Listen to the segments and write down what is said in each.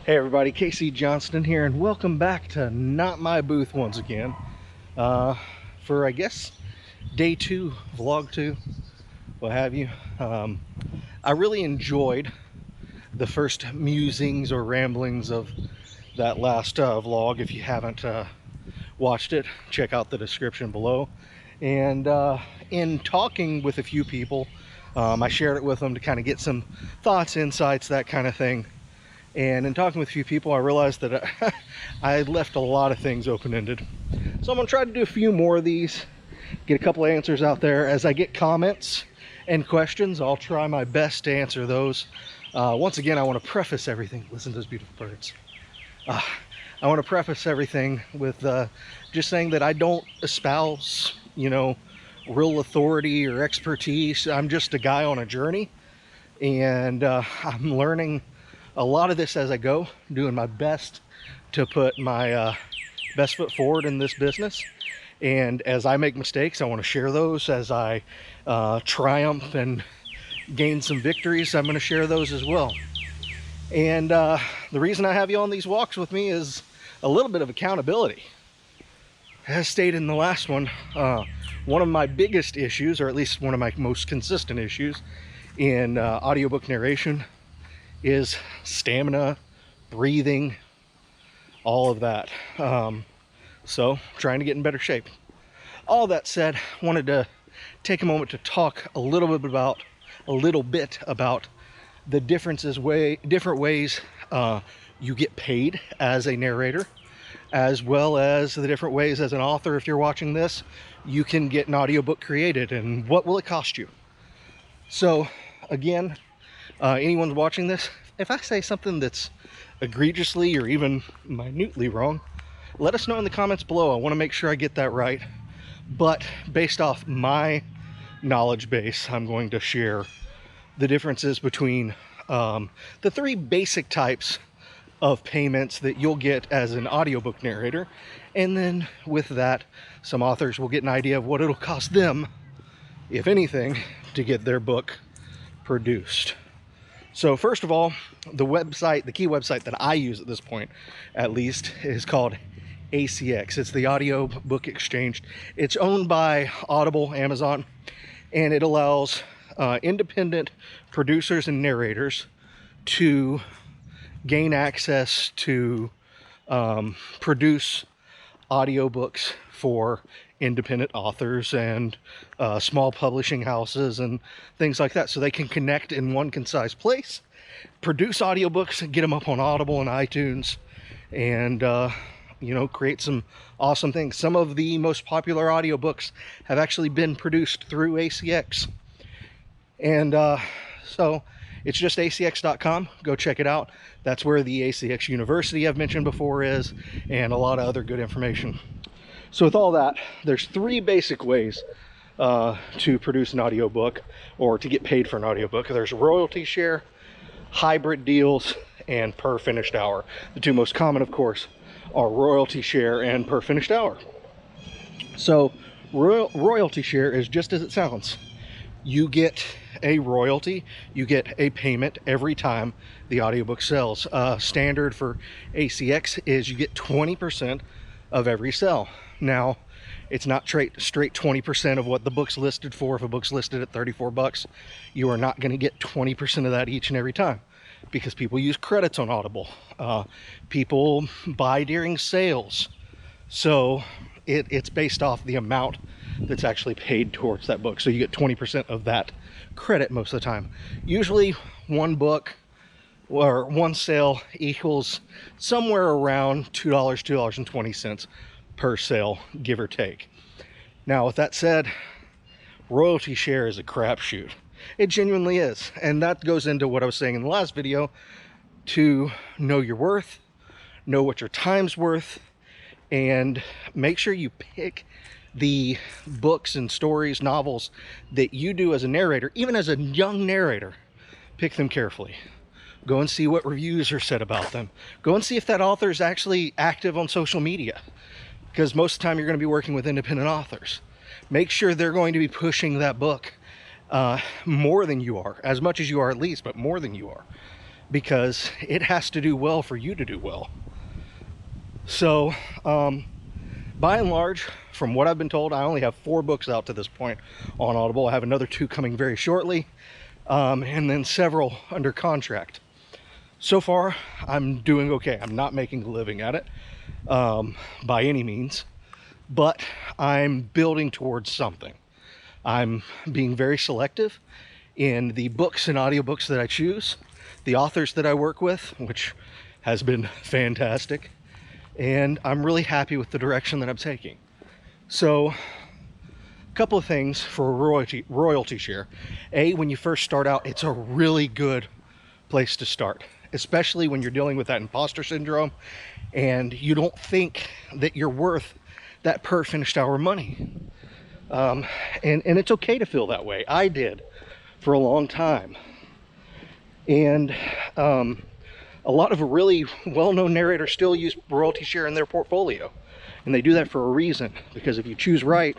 Hey everybody, Casey Johnston here, and welcome back to Not My Booth once again. For I guess day 2, vlog 2, what have you. I really enjoyed the first musings or ramblings of that last vlog. If you haven't watched it, check out the description below. And in talking with a few people, I shared it with them to kind of get some thoughts, insights, that kind of thing. And in talking with a few people, I realized that I left a lot of things open-ended. So I'm gonna try to do a few more of these, get a couple of answers out there. As I get comments and questions, I'll try my best to answer those. Once again, I want to preface everything. Listen to those beautiful birds. I want to preface everything with just saying that I don't espouse, real authority or expertise. I'm just a guy on a journey, and I'm learning a lot of this as I go, doing my best to put my best foot forward in this business. And as I make mistakes, I want to share those. As I triumph and gain some victories, I'm going to share those as well. And the reason I have you on these walks with me is a little bit of accountability. As stated in the last one, one of my biggest issues, or at least one of my most consistent issues in audiobook narration, is stamina, breathing, all of that. So trying to get in better shape. All that said, wanted to take a moment to talk a little bit about the different ways you get paid as a narrator, as well as the different ways as an author. If you're watching this, you can get an audiobook created, and what will it cost you? So again, anyone's watching this, if I say something that's egregiously or even minutely wrong, let us know in the comments below. I want to make sure I get that right. But based off my knowledge base, I'm going to share the differences between the 3 basic types of payments that you'll get as an audiobook narrator. And then with that, some authors will get an idea of what it'll cost them, if anything, to get their book produced. So first of all, the key website that I use at this point, at least, is called ACX. It's the Audiobook Exchange. It's owned by Audible, Amazon, and it allows independent producers and narrators to gain access to produce audiobooks for independent authors and small publishing houses and things like that, so they can connect in one concise place, produce audiobooks and get them up on Audible and iTunes, and create some awesome things. Some of the most popular audiobooks have actually been produced through ACX, and so it's just acx.com. Go check it out. That's where the ACX University I've mentioned before is, and a lot of other good information. So with all that, there's 3 basic ways to produce an audiobook or to get paid for an audiobook. There's royalty share, hybrid deals, and per finished hour. The 2 most common, of course, are royalty share and per finished hour. So royalty share is just as it sounds. You get a royalty, you get a payment every time the audiobook sells. Standard for ACX is you get 20% of every sell. Now, it's not straight 20% of what the book's listed for. If a book's listed at 34 bucks, you are not going to get 20% of that each and every time, because people use credits on Audible. People buy during sales. So it's based off the amount that's actually paid towards that book. So you get 20% of that credit most of the time. Usually one book or one sale equals somewhere around $2, $2.20 per sale, give or take. Now, with that said, royalty share is a crapshoot. It genuinely is. And that goes into what I was saying in the last video, to know your worth, know what your time's worth, and make sure you pick the books and stories, novels that you do as a narrator, even as a young narrator. Pick them carefully. Go and see what reviews are said about them. Go and see if that author is actually active on social media, because most of the time you're going to be working with independent authors. Make sure they're going to be pushing that book more than you are, as much as you are at least, but more than you are. because it has to do well for you to do well. So by and large, from what I've been told, I only have 4 books out to this point on Audible. I have another 2 coming very shortly, and then several under contract. So far, I'm doing okay. I'm not making a living at it by any means, but I'm building towards something. I'm being very selective in the books and audiobooks that I choose, the authors that I work with, which has been fantastic, and I'm really happy with the direction that I'm taking. So, a couple of things for royalty share. When you first start out, it's a really good place to start, especially when you're dealing with that imposter syndrome and you don't think that you're worth that per finished hour money. And it's okay to feel that way. I did for a long time. And a lot of really well-known narrators still use royalty share in their portfolio. And they do that for a reason, because if you choose right,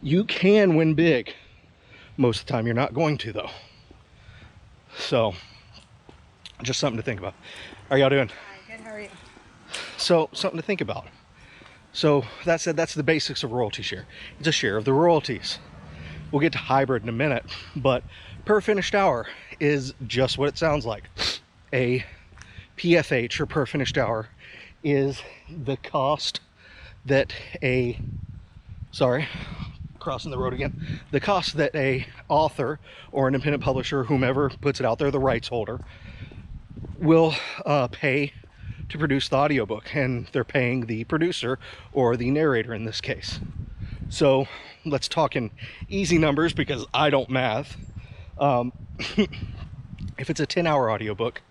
you can win big. Most of the time, you're not going to, though. So, just something to think about. How are y'all doing? Hi, good, how are you? So, something to think about. So, that said, that's the basics of royalty share. It's a share of the royalties. We'll get to hybrid in a minute, but per finished hour is just what it sounds like. A PFH, or per finished hour, is the cost that crossing the road again, the cost that a author or an independent publisher, whomever puts it out there, the rights holder, will pay to produce the audiobook, and they're paying the producer or the narrator in this case. So let's talk in easy numbers, because I don't math. If it's a 10-hour audiobook,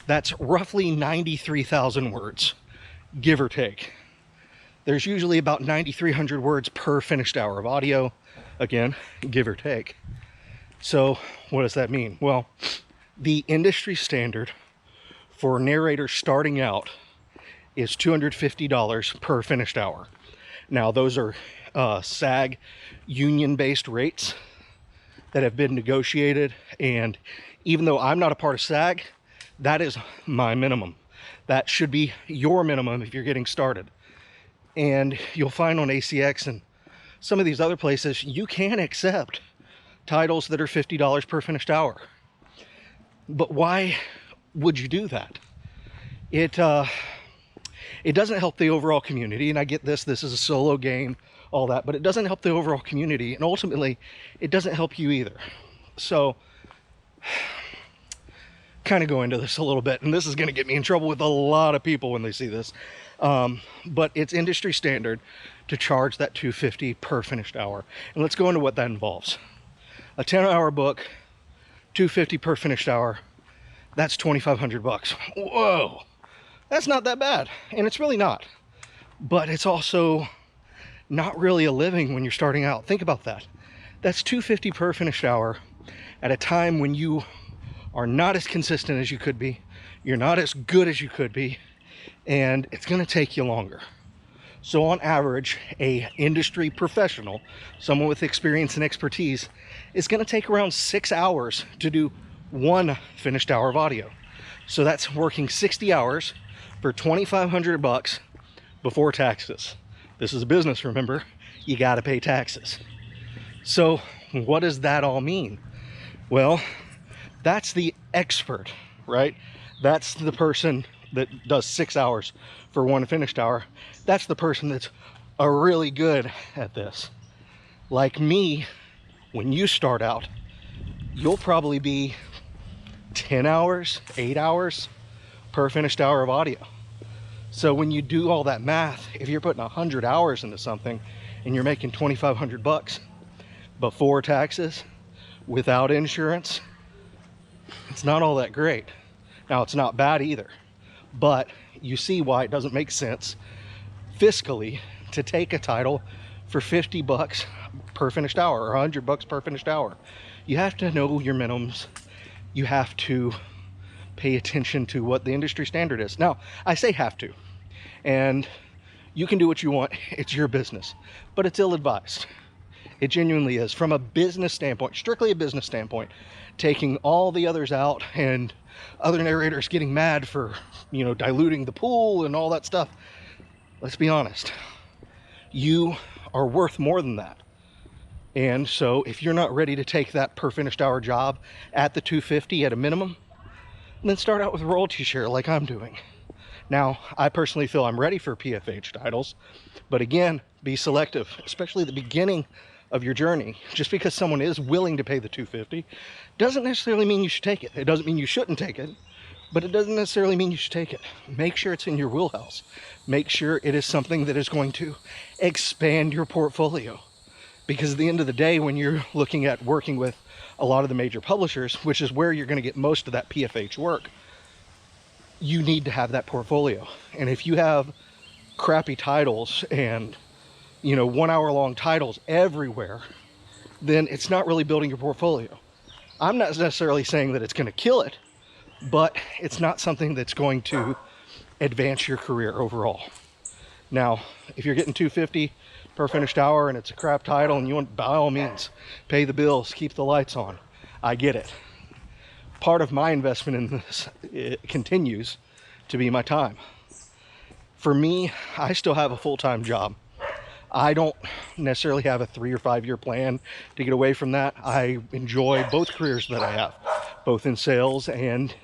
that's roughly 93,000 words, give or take. There's usually about 9,300 words per finished hour of audio, again, give or take. So what does that mean? Well, the industry standard for narrators starting out is $250 per finished hour. Now, those are SAG union-based rates that have been negotiated, and even though I'm not a part of SAG, that is my minimum. That should be your minimum if you're getting started. And you'll find on ACX and some of these other places, you can accept titles that are $50 per finished hour. But why would you do that? It doesn't help the overall community, and I get this is a solo game, all that, but it doesn't help the overall community, and ultimately, it doesn't help you either. So, kind of go into this a little bit, and this is going to get me in trouble with a lot of people when they see this. But it's industry standard to charge that $250 per finished hour. And let's go into what that involves. A 10-hour book, $250 per finished hour, that's $2,500. Whoa, that's not that bad. And it's really not. But it's also not really a living when you're starting out. Think about that. That's $250 per finished hour at a time when you are not as consistent as you could be. You're not as good as you could be. And it's going to take you longer. So on average, a industry professional, someone with experience and expertise, is going to take around 6 hours to do one finished hour of audio. So that's working 60 hours for $2,500 before taxes. This is a business, remember? You got to pay taxes. So what does that all mean? Well, that's the expert, right? That's the person that does 6 hours for one finished hour. That's the person that's really good at this. Like me, when you start out, you'll probably be 10 hours, 8 hours per finished hour of audio. So when you do all that math, if you're putting 100 hours into something and you're making $2,500 before taxes, without insurance, it's not all that great. Now, it's not bad either. But you see why it doesn't make sense fiscally to take a title for $50 per finished hour or $100 per finished hour. You have to know your minimums. You have to pay attention to what the industry standard is. Now, I say have to, and you can do what you want. It's your business, but it's ill-advised. It genuinely is. From a business standpoint, strictly a business standpoint, taking all the others out and other narrators getting mad for, diluting the pool and all that stuff. Let's be honest. You are worth more than that. And so if you're not ready to take that per finished hour job at the $250 at a minimum, then start out with royalty share like I'm doing. Now, I personally feel I'm ready for PFH titles, but again, be selective, especially at the beginning of your journey. Just because someone is willing to pay the $250 doesn't necessarily mean you should take it. It doesn't mean you shouldn't take it, but it doesn't necessarily mean you should take it. Make sure it's in your wheelhouse. Make sure it is something that is going to expand your portfolio. Because at the end of the day, when you're looking at working with a lot of the major publishers, which is where you're going to get most of that PFH work, you need to have that portfolio. And if you have crappy titles and 1 hour long titles everywhere, then it's not really building your portfolio. I'm not necessarily saying that it's going to kill it, but it's not something that's going to advance your career overall. Now, if you're getting $250 per finished hour and it's a crap title and you want, by all means, pay the bills, keep the lights on, I get it. Part of my investment in this, it continues to be my time. For me, I still have a full-time job. I don't necessarily have a 3 or 5 year plan to get away from that. I enjoy both careers that I have, both in sales and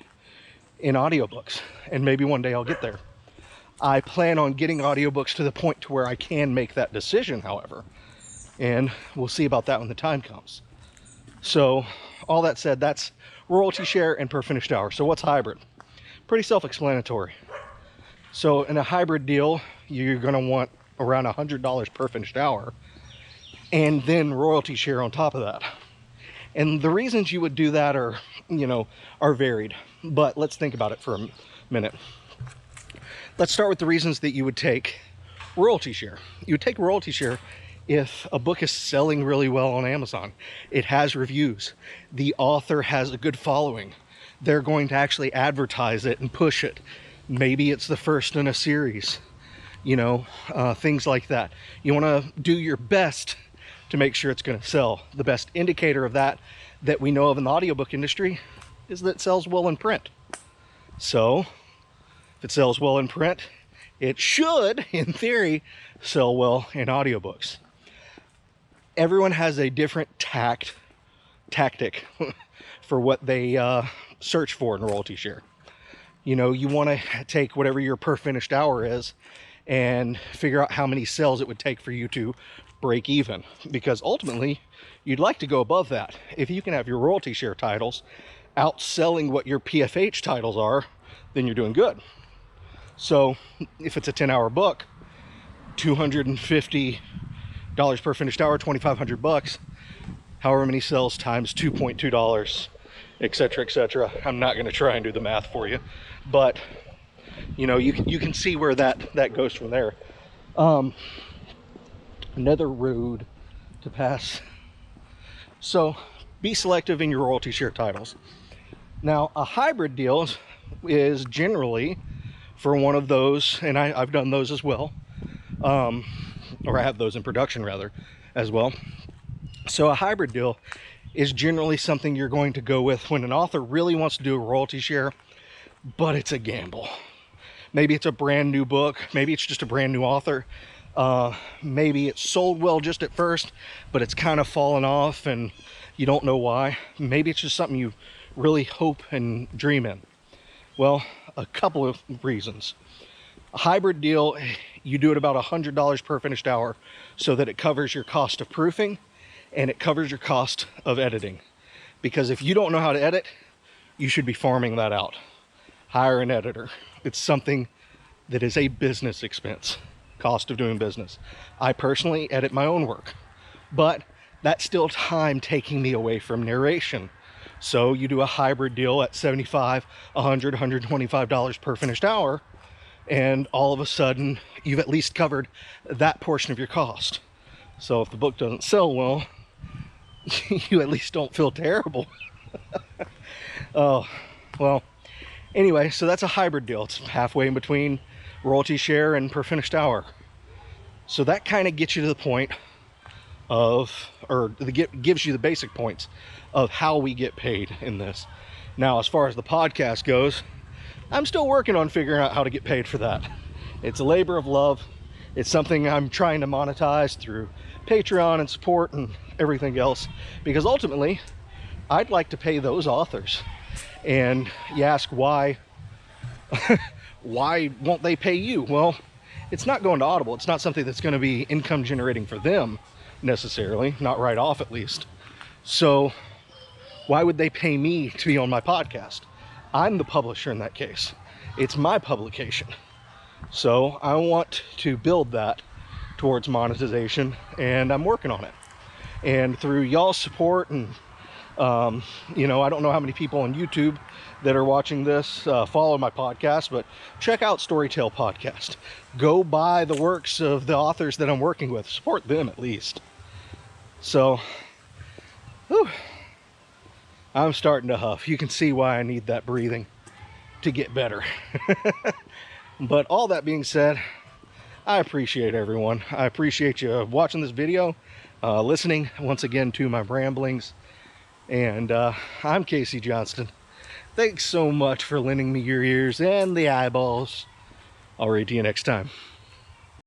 in audiobooks, and maybe one day I'll get there. I plan on getting audiobooks to the point to where I can make that decision, however, and we'll see about that when the time comes. So all that said, that's royalty share and per finished hour. So what's hybrid? Pretty self-explanatory. So in a hybrid deal, you're going to want around $100 per finished hour, and then royalty share on top of that. And the reasons you would do that are varied, but let's think about it for a minute. Let's start with the reasons that you would take royalty share. You would take royalty share if a book is selling really well on Amazon. It has reviews. The author has a good following. They're going to actually advertise it and push it. Maybe it's the first in a series, things like that. You want to do your best to make sure it's going to sell. The best indicator of that we know of in the audiobook industry is that it sells well in print. So if it sells well in print, it should, in theory, sell well in audiobooks. Everyone has a different tactic for what they search for in royalty share. You want to take whatever your per finished hour is and figure out how many sales it would take for you to break even, because ultimately you'd like to go above that. If you can have your royalty share titles outselling what your PFH titles are, then you're doing good. So if it's a 10-hour book, $250 per finished hour, $2,500, however many sales times $2.2, etc., etc. I'm not going to try and do the math for you, but you can see where that goes from there. Another road to pass. So be selective in your royalty share titles. Now, a hybrid deal is generally for one of those, and I've done those as well, or I have those in production rather as well. So a hybrid deal is generally something you're going to go with when an author really wants to do a royalty share, but it's a gamble. Maybe it's a brand new book, maybe it's just a brand new author, maybe it sold well just at first, but it's kind of fallen off and you don't know why. Maybe it's just something you really hope and dream in. Well, a couple of reasons. A hybrid deal, you do it about $100 per finished hour so that it covers your cost of proofing and it covers your cost of editing. Because if you don't know how to edit, you should be farming that out. Hire an editor. It's something that is a business expense, cost of doing business. I personally edit my own work, but that's still time taking me away from narration. So you do a hybrid deal at $75, $100, $125 per finished hour, and all of a sudden you've at least covered that portion of your cost. So if the book doesn't sell well, you at least don't feel terrible. Oh, well, anyway, so that's a hybrid deal. It's halfway in between royalty share and per finished hour. So that kind of gets you to the point of, or gives you the basic points of how we get paid in this. Now, as far as the podcast goes, I'm still working on figuring out how to get paid for that. It's a labor of love. It's something I'm trying to monetize through Patreon and support and everything else, because ultimately I'd like to pay those authors. And you ask why why won't they pay you? Well, it's not going to Audible. It's not something that's going to be income generating for them necessarily, not right off at least. So why would they pay me to be on my podcast? I'm the publisher in that case. It's my publication. So I want to build that towards monetization, and I'm working on it. And through y'all's support and you know, I don't know how many people on YouTube that are watching this follow my podcast, but check out Storytale Podcast. Go buy the works of the authors that I'm working with. Support them at least. So, whew, I'm starting to huff. You can see why I need that breathing to get better. But all that being said, I appreciate everyone. I appreciate you watching this video, listening once again to my ramblings. And I'm Casey Johnston. Thanks so much for lending me your ears and the eyeballs. I'll read to you next time.